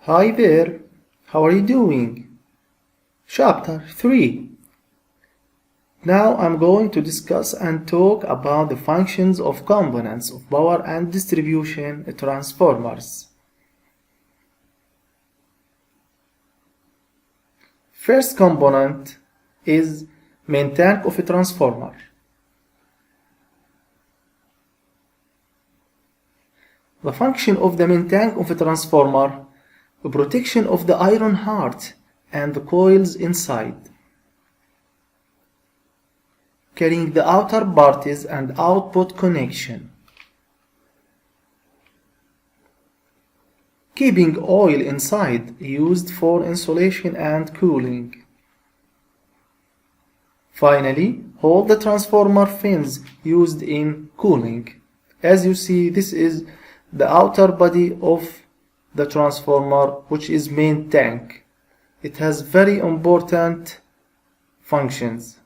Hi there, how are you doing? Chapter 3. Now I'm going to discuss and talk about the functions of components of power and distribution transformers. First component is main tank of a transformer. The function of the main tank of a transformer: protection of the iron heart and the coils inside, carrying the outer parties and output connection, keeping oil inside used for insulation and cooling. Finally, hold the transformer fins used in cooling. As you see, this is the outer body of the transformer, which is main tank. It has very important functions.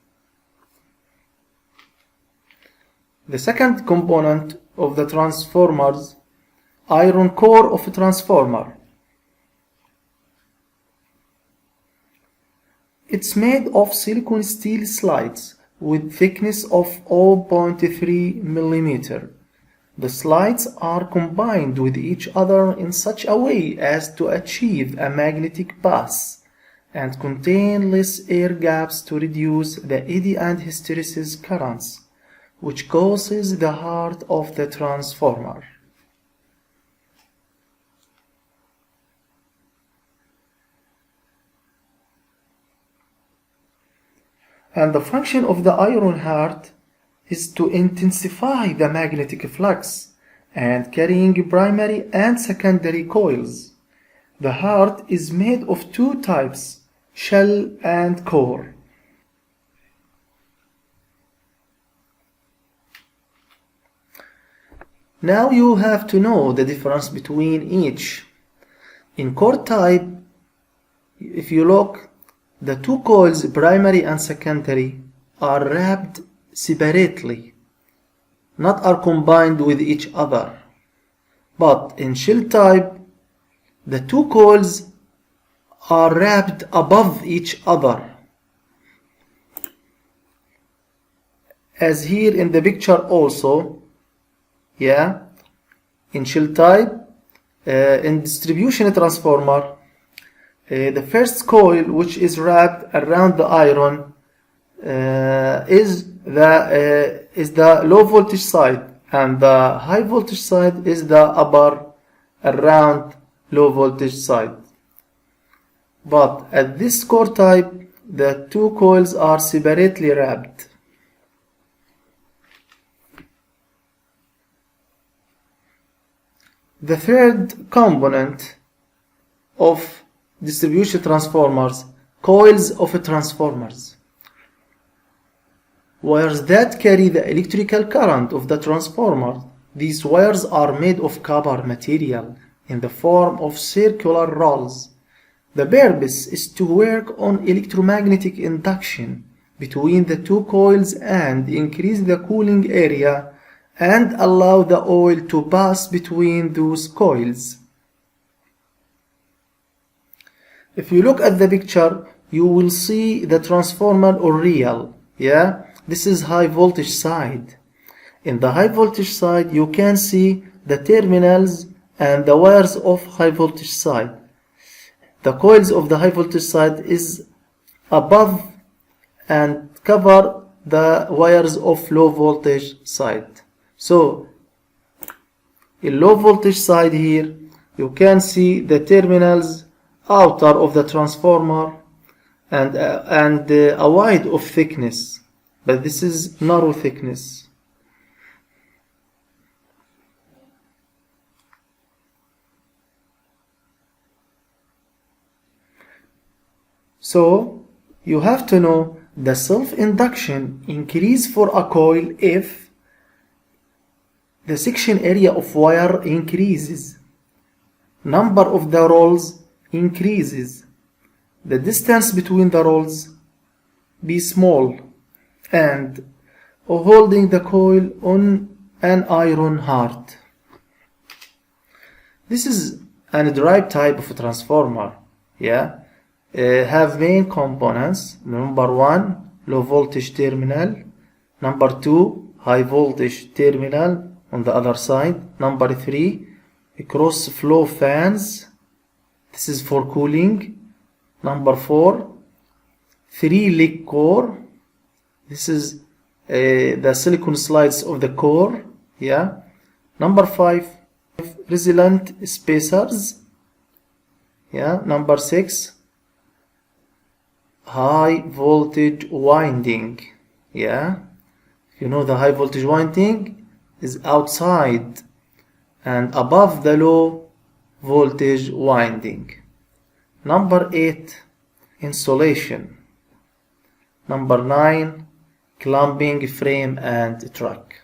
The second component of the transformers: iron core of a transformer. It's made of silicon steel slides with thickness of 0.3 mm. The slides are combined with each other in such a way as to achieve a magnetic path and contain less air gaps to reduce the eddy and hysteresis currents, which causes the heart of the transformer. And the function of the iron heart is to intensify the magnetic flux and carrying primary and secondary coils. The heart is made of two types, shell and core. Now you have to know the difference between each. In core type, if you look, the two coils, primary and secondary, are wrapped separately, not are combined with each other. But in shell type, the two coils are wrapped above each other, as here in the picture also. In shell type, in distribution transformer, the first coil, which is wrapped around the iron, is the low voltage side, and the high voltage side is the upper around low voltage side. But at this core type, the two coils are separately wrapped. The third component of distribution transformers: coils of transformers. Wires that carry the electrical current of the transformer. These wires are made of copper material in the form of circular rolls. The purpose is to work on electromagnetic induction between the two coils and increase the cooling area and allow the oil to pass between those coils. If you look at the picture, you will see the transformer or real. This is high voltage side. In the high voltage side, you can see the terminals and the wires of high voltage side. The coils of the high voltage side is above and cover the wires of low voltage side. So in low voltage side here, you can see the terminals outer of the transformer and a wide of thickness, but this is narrow thickness. So you have to know the self-induction increase for a coil if the section area of wire increases, number of the rolls increases, the distance between the rolls be small, and holding the coil on an iron heart. This is and drive type of transformer. Yeah, have main components. Number 1, low voltage terminal. Number 2, high voltage terminal on the other side. Number 3, cross flow fans. This is for cooling. Number 4, 3-leg core. This is the silicon slides of the core. Yeah. Number 5, resilient spacers. Yeah. Number 6, high voltage winding. Yeah. You know the high voltage winding is outside and above the low voltage winding. Number 8, insulation. Number 9, clamping frame and track.